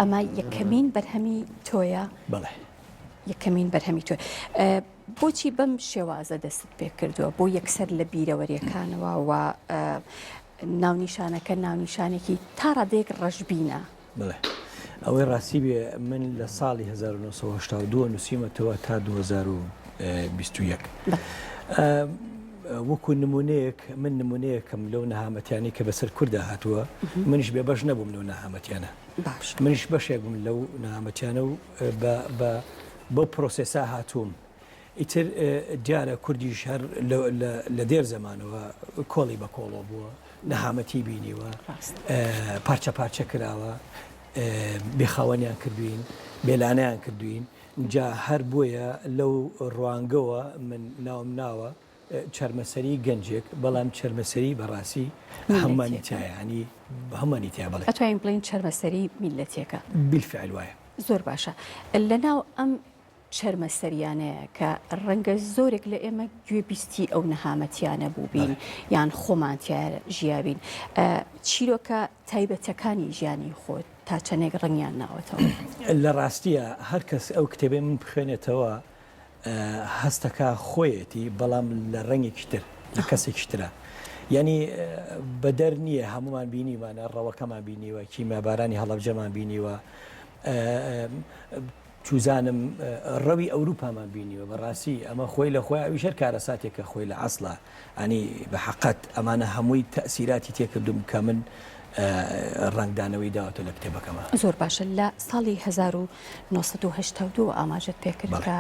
ئەمە یەکەمین بەرهەمی تۆیە؟ بەڵێ یەکەمین بەرهەمی تۆ. بۆچی بەم شێوازە دەست پێ کردووە بۆ یەکسەر لە بیرەوەریەکانەوە و ناونیشانەکە ناونیشانێکی تا ڕادەیەک ڕەشبینە؟ بڵێ ئەوەی ڕاستی بێ من لە ساڵی 1992 نووسیمەتەوە تا 2021 وەکو نمونەیەک من نمونەیەکم لەو نەهامەتیانی کە بەسەر کووردا هاتووە منیش بێ بەش نەبووم لەو نەهامەتیانە منیش بەشێک بووم لەو نەهامەتیانە و بۆ پرۆسێسا هاتووم ئیتر دیارە کوردیش هەر لە دێر زەمانەوە کۆڵی بە کۆڵۆ بووە نەهامەتی بینیوە پارچە پارچە کراوە بێخاوەنیان کردوین بێلانەیان کردوین جا هەر بۆیە لەو ڕوانگەوە من ناوم ناوە چەرمەسەری گەنجێک بەڵام چەرمەسەری بەڕاستی هەمانی تایە ینی هەمانی تیا بڵێ ئەتوانین بڵین چەرمەسەری میلەتێکە بالفعل وایە زۆر باشە لەناو ئەم چەرمەسەریانەیە کە ڕەنگە زۆرێک لە ئێمە گوێبیستی ئەو نەهامەتیانە بووبین یان خۆمانتیار ژیابین چیرۆکە تایبەتەکانی ژیانی خۆت تا چەندێک ڕەنگیان ناوەتەوە لە ڕاستیە هەر کەس ئەو کتێبێ من بخوێنێتەوە هەستەکە خۆیەتی بەڵام لە ڕەنگێکی تر لە کەسێکی ترە یعنی بەدەر نییە هەمومان بینیوانە ڕەوەکەمان بینیوە کیمابارانی هەڵەبجەمان بینیوە چوزانم ڕەوی ئەوروپامان بینیوە بەڕاستی ئەمە خۆی لە خۆی ئەوی شەر کارەساتێکە خۆی لە عەسڵە ئەنی بە حەقەت ئەمانە هەمووی تەئسیراتی تێکردوم کە من ڕنگدانەوەی داوەتە لە کتێبەکەمە زۆر باشە لە ساڵی 1982 ئاماژت پێکرد کە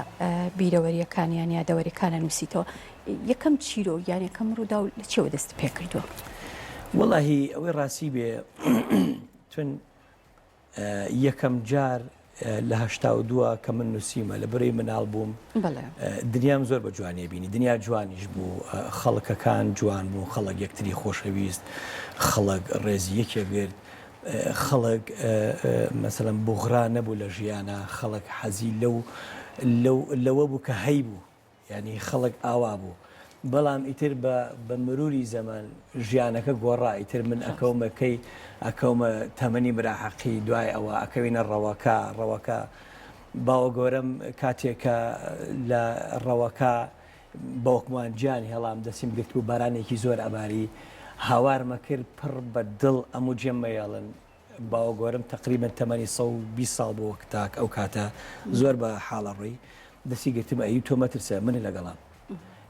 بیرەوەریەکانیان یا دەوەریەکانە نووسیتەوە یەکەم چیرۆ یان یەکەم ڕوودا و لە چێوە دەست پێکردووە وەڵاهی ئەوەی ڕاستی بێ تون یەکەم جار لە 82 کە من نووسیمە لە بەرەی مناڵ بووم دنیام زۆر بە جوانێ بینی دنیا جوانیش بوو خەڵکەکان جوان بوو خەڵک یەکتری خۆشەویست خەڵک ڕێزی یەکێگرت خەڵک مەسەلەن بوغرا نەبوو لە ژیانە خەڵک حەزی لەوە بوو کە هەی بوو ینی خەڵک ئاوا بوو بەڵام ئیتر بە مروری زەمان ژیانەکە گۆڕا ئیتر من ئەکەومە تەمەنی مراحەقی دوای ئەوە ئەکەوینە ڕەوەکە باوە گۆرم کاتێکە لە ڕەوەکە باوکمان گیانی هەڵام دەسیم گرت بوو بارانێکی زۆر ئەباری هاوارمە کرد پڕ بە دڵ ئەموو جێمەیاڵن باوە گۆرم تقریبا تەمەنی 120 ساڵ بۆ وەکتاک ئەو کاتە زۆر بە حاڵەڕووی دەستی گرتم ئەی تۆ مەترسە منی لەگەڵام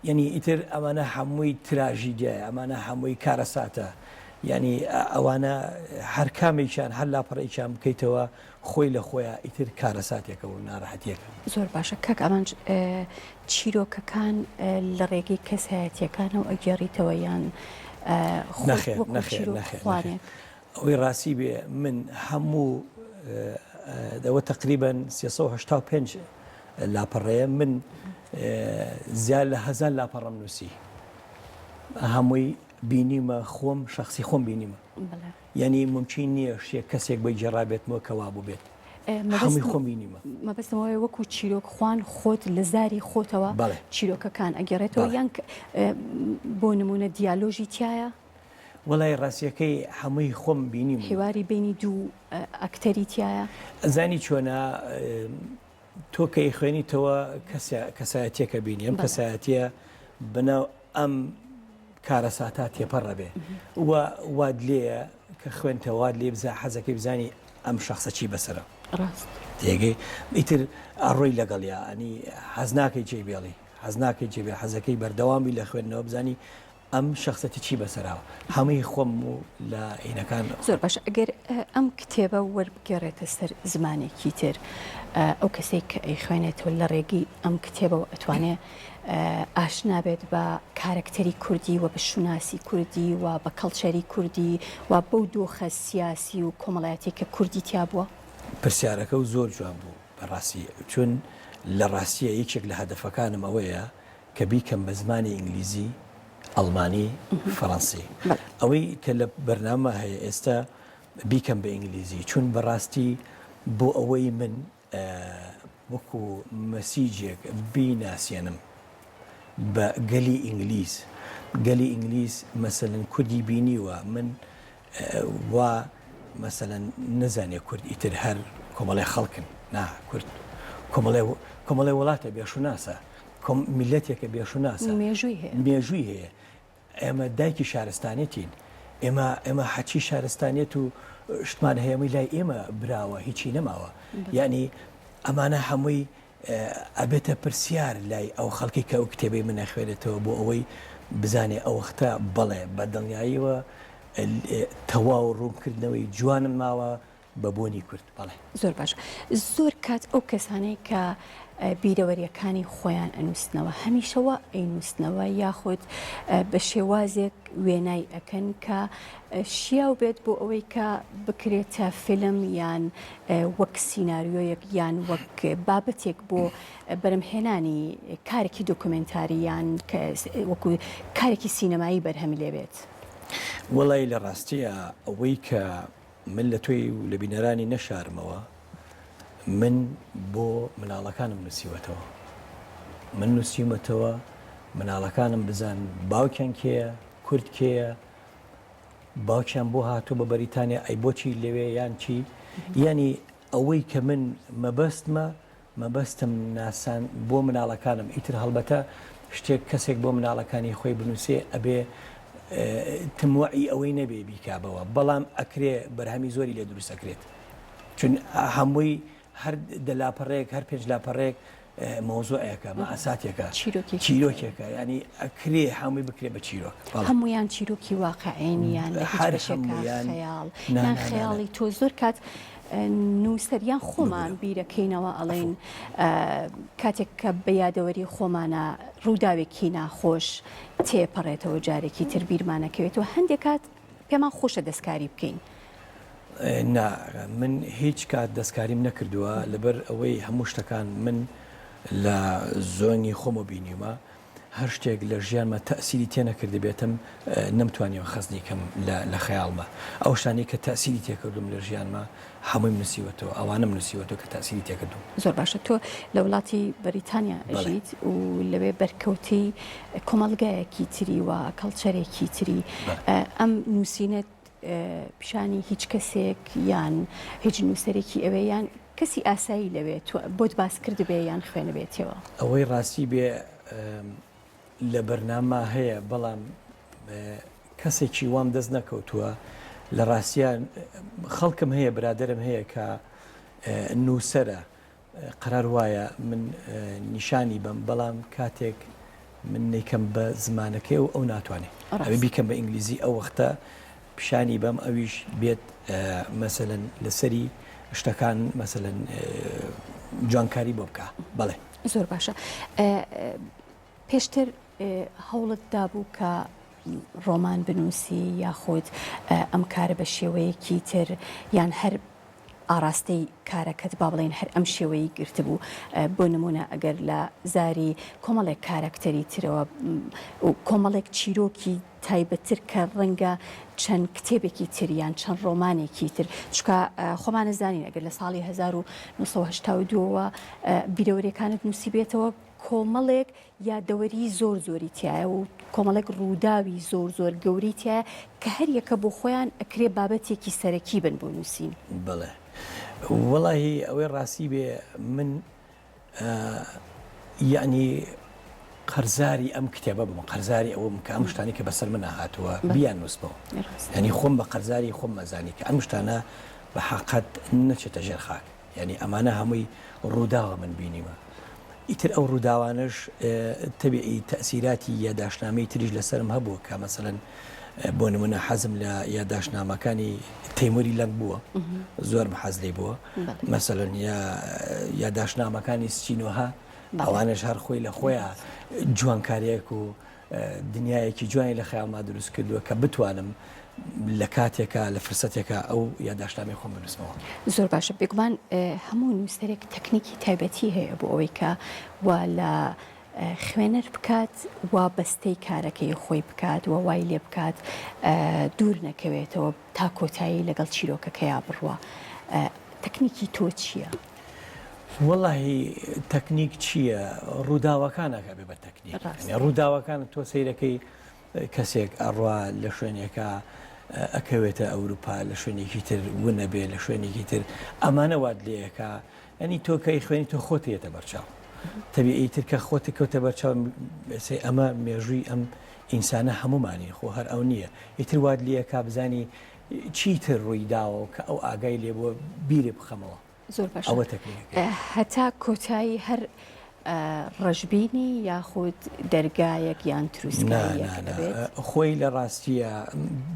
یعنی ئیتر ئەمانە هەمووی تراژیدیە ئەمانە هەمووی کارەساتە یعنی ئەوانە هەر کامێکیان هەر لاپەڕێکیان بکەیتەوە خۆی لە خۆیان ئیتر کارەساتێکە و ناڕەحەتیەکە زۆر باشە کەک ئەمان چیرۆکەکان لە ڕێگەی کەسایەتیەکانەوە ئەگەڕیتەوە یان ئەوەی ڕاستی بێ من هەموو دەوە تقریبا 385 لاپەڕەیە من زیاد لە 1000 لاپەڕەم نووسی هەمووی بینیمە خۆم شخصی خۆم بینیمە یعنی ممکن نییە شێ کەسێک بۆی جێڕابێتمەوە کەوا بوو بێت هەمووی خۆم بینیمە مەبەستمەوەی وەکو چیرۆک خوان خۆت لە زاری خۆتەوە چیرۆکەکان ئەگەڕێتەوە یان بۆ نمونە دیالۆژی تایە وەڵای ڕاستیەکەی هەمووی خۆم بینیم هێواری بینی دوو ئەکتەری تایە زانی چۆنە تۆ کەی خوێنیتەوە کەسایەتیەکە بینی ئەم کەسایەتیە بناو ئەم کارەساتا تێپەڕە بێ واد لێیە کە خوێنتەوە واد لێ بزە حەزەکەی بزانی ئەم شخصە چی بەسرە تێگەی ئیتر ئەڕۆی لەگەڵیا ئەنی حەزناکەی جێ بێڵی حەزناکەی جێبێ حەزەکەی بەردەوامی لە خوێندنەوە بزانی ئەم شخصەتی چی بەسەراوە هەمووی خۆم و لە عینەکان زۆر باش ئەگەر ئەم کتێبە وەربگەڕێتە سەر زمانێکی تر ئەو کەسێک کە ئەی خوێنێتەوە لە ڕێگەی ئەم کتێبەوە ئەتوانێت ئاشنا بێت بە کارکتەری کوردی و بە شوناسی کوردی و بە کەڵچەری کوردی و بەو دۆخە سیاسی و کۆمەڵایەتی کە کوردی تیا بووە پرسیارەکە و زۆر جوان بوو بەڕاستی چون لە ڕاستیە یەکێک لە هەدەفەکانم ئەوەیە کە بیکەم بە زمانی ئینگلیزی ئەڵمانی فەڕەنسی ئەوەی کە لە بەرنامە هەیە ئێستا بیکەم بە ئینگلیزی چون بەڕاستی بۆ ئەوەی من وەکو مەسیجێک بیناسیێنم بە گەلی ئینگلیز مەسەلەن کوردی بینیوە من وا مەسەلەن نەزانێ کورد ئیتر هەر کۆمەڵێ خەڵکن نا کورد کۆمەڵێ وڵاتە بێشوناسە میلەتێکە بێشوناسە مێژووی هەیە ئێمە دایکی شارستانێتین ئێمە حەچی شارستانێت و شتمان هەیەمەی لای ئێمە براوە هیچی نەماوە یعنی ئەمانە هەمووی ئەبێتە پرسیار لای ئەو خەڵکی کە ئەو کتێبەی من نەخوێنێتەوە بۆ ئەوەی بزانێ ئەو وەختە بەڵێ بە دڵنیاییەوە تەواو ڕوونکردنەوەی جوانم ماوە بە بۆنی کورد بەڵێ زۆر باش زۆر کات ئەو کەسانەی کە بیرەوەریەکانی خۆیان ئەنووسنەوە هەمیشەوە ئەینووسنەوە یاخود بە شێوازێک وێنای ئەەکەن کە شیاو بێت بۆ ئەوەی کە بکرێتە فیلم یان وەک سیناریۆیەک یان وەک بابەتێک بۆ بەرەمهێنانی کارێکی دۆکومنتاری یان وەکو کارێکی سینەمایی بەرهەمی لێبێت. وەڵی لە ڕاستیە ئەوەی کە من لە تۆی و لە بینەرانی نەشارمەوە من بۆ مناڵەکانم نووسیوەتەوە من نووسیمەتەوە مناڵەکانم بزان باوکیان کێیە کورد کێیە باوکیان بۆ هاتوو بە بەریتانیا ئەی بۆچی لەوێ یان چی ینی ئەوەی کە من مەبەستم ناسان بۆ مناڵەکانم ئیتر هەڵبەتە شتێک کەسێک بۆ مناڵەکانی خۆی بنووسێ ئەبێ تموعی ئەوەی نەبێ بیکابەوە بەڵام ئەکرێ بەرهەمی زۆری لێ دروستەکرێت چون هەمووی هەر دەلاپەڕێک هەر پێنج لاپەڕێک مۆزۆعەکە مە ئاساتێکە چیرۆکێکە ینی ئەکرێ هەمووی بکرێ بە چیرۆک هەمویان چیرۆکی واقعێنیان هەر خەیاڵ یان خەیاڵی تۆ زۆر کات نووسەریان خۆمان بیرەکەینەوە ئەڵێن کاتێک کە بە یادەوەری خۆمانە ڕووداوێکی ناخۆش تێپەڕێتەوە جارێکی تر بیرمانەکەوێتەوە هەندێک کات پێمان خۆشە دەستکاری بکەین. من هیچ کات دەستکاریم نەکردووە لەبەر ئەوەی هەموو شتەکان من لە زۆنی خۆمە بینیمە هەر شتێک لە ژیانمە تەسیری تێنەکرد بێتم نەمتوانیەوە خەزنیکەم لە خەیاڵمە ئەو شتانی کە تەسیری تێکردوم لە ژیانمە هەمووی نووسیوەتەوە ئەوانم نووسیوەتەوە کە تەسیری تێکردوم. زۆر باشە تۆ لە وڵاتی بەریتانیا ئەژیت و لەوێ بەرکەوتی کۆمەڵگایەکی تری و کەڵچەرێکی تری ئەم نووسینێت پیشانی هیچ کەسێک یان هیچ نووسەرێکی ئەوێ یان کەسی ئاسایی لەوێت بۆت باس کرد بێ یان خوێنە بێتەوە ئەوەی ڕاستی بێ لە بەرنامە هەیە بەڵام کەسێکی وام دەست نەکەوتووە لە ڕاستیان خەڵکم هەیە برادرم هەیە کە نووسەرە قرار وایە من نیشانی بم بەڵام کاتێک من نیکەم بە زمانەکەی و ئەو ناتوانێت ئەوێ بیکەم بە ئینگلیزی ئەو وەختە پیشانی بەم ئەویش بێت مەسەلەن لەسەری شتەکان مەسەلەن جوانکاری بۆ بکە بەڵێ زۆر باشە پێشتر هەوڵت دابوو کە ڕۆمان بنووسی یاخود ئەم کارە بە شێوەیەکی تر یان هەر ئاراستەی کارەکەت با بڵێن هەر ئەم شێوەیە گرتبوو بۆ نمونە ئەگەر لە زاری کۆمەڵێک کارکتەری ترەوە کۆمەڵێک چیرۆکی تایبەتر کە ڕەنگە چەند کتێبێکی تریان چەند ڕۆمانێکی تر چکە خۆمانە زانین ئەگەر لە ساڵی 1992ەوە بیرەوەریەکانت نووسی بێتەوە کۆمەڵێک یادەوەری زۆر زۆری تایە و کۆمەڵێک ڕووداوی زۆر گەوری تایە کە هەر یەکە بۆ خۆیان ئەکرێ بابەتێکی سەرەکی بن بۆ نووسین. بڵێ وەڵاهی ئەوەی ڕاستی بێ من یعنی قەرزاری ئەم کتێبە بم قەرزاری ئەوم کە ئەم شتانی کە بەسەر من هاتووە بیان نووسمەوە ینی خۆم بە قەرزاری خۆم مەزانی کە ئەم شتانە بە حەقەت نەچێتە ژێر خاک ینی ئەمانە هەمووی ڕووداوە من بینیمە ئیتر ئەو ڕووداوانش تەبیعی تەسیراتی یاداشنامەی تریش لەسرم هەبووە کە مەسەلەن بۆ نمونە حەزم لە یاداشنامەکانی تەیموری لەنگ بووە زۆر بەحەز لێ بووە مەسەلەن یاداشنامەکانی سچینۆها ئەوانش هەر خۆی لە خۆیان جوانکاریەک و دنیایەکی جوانی لە خەیاڵما دروست کردووە کە بتوانم لە کاتێکە لە فرسەتێکە ئەو یاداشنامەی خۆم بنووسمەوە. زۆر باشە بێگومان هەموو نووسەرێک تەکنیکی تایبەتی هەیە بۆ ئەوەی کە وا لە خوێنەر بکات وا بەستەی کارەکەی خۆی بکات و وای لێ بکات دوور نەکەوێتەوە تا کۆتایی لەگەڵ چیرۆکەکەیا بڕوە. تەکنیکی تۆ چییە؟ وەڵاهی تەکنیک چییە؟ ڕووداوەکانەکە بێ بە تەکنیک ڕووداوەکان تۆ سەیرەکەی کەسێک ئەڕوا لە شوێنێکە ئەکەوێتە ئەوروپا لە شوێنێکی تر ونە بێ لە شوێنێکی تر ئەمانە واد لەیەکە ئەنی تۆکەی خوێنی تۆ خۆتێتە بەرچاو تەبیعی تر کە خۆتی کەوتە بەرچاو ئەمە مێژووی ئەم ئینسانە هەمومانی خۆ هەر ئەو نییە ئیتر واد لەیەکە بزانی چیتر ڕووی داوە کە ئەو ئاگای لێ بۆ بیرێ بخەمەوە زۆر باش ئەوە تەکنیکە هەتا کۆتایی هەر ڕژبینی یاخود دەرگایەک یان تروسکایەک خۆی لە ڕاستیە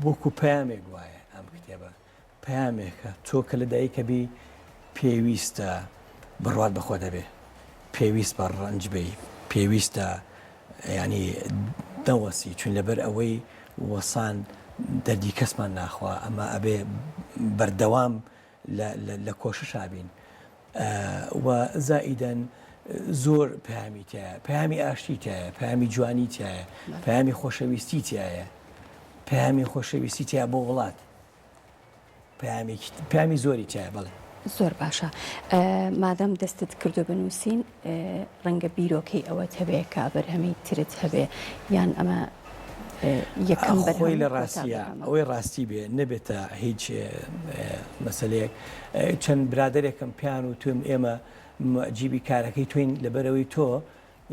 بۆکو پامێک وایە ئەم کتێبە پامێکە تۆ کە لە دایکە بی پێویستە بڕوات بەخۆ دەبێ پێویست بە ڕەنج بی پێویستە ینی دەوەسی چون لەبەر ئەوەی وەسان دەردی کەسمان ناخوا ئەمە ئەبێ بەردەوام لە کۆششابین و زائیدەن زۆر پامی تایە پامی ئاشتی تایە پامی جوانی تایە پامی خۆشەویستی تایە پامی خۆشەویستی تایە بۆ وڵات پامی زۆری تایە بڵێ زۆر باشە مادەم دەستت کردو بنووسین ڕەنگە بیرۆکەی ئەوە هەبێ کابەر هەمی ترت هەبێ یان ئەمە یەکەم خۆی لە ڕاستیە ئەوەی ڕاستی بێ نەبێتە هیچ مەسلەیەک چەند برادێکم پیان و توم ئێمە جیبی کارەکەی توین لەبەرەوەی تۆ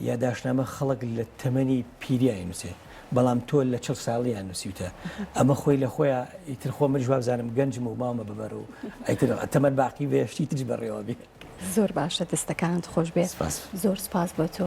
یاداشنامە خەڵک لە تەمەنی پیریای نووسێ بەڵام تۆ لە 40 ساڵیان نووسیوتە ئەمە خۆی لە خۆیان ئیتر خۆ من جواب زانم گەنجم و ماومە ببەر و ئەیتر تەمەەن باقی بێشتی تج بەڕێوە بێ زۆر باشە دەستەکانت خۆش بێت زۆر سپاس بۆ تۆ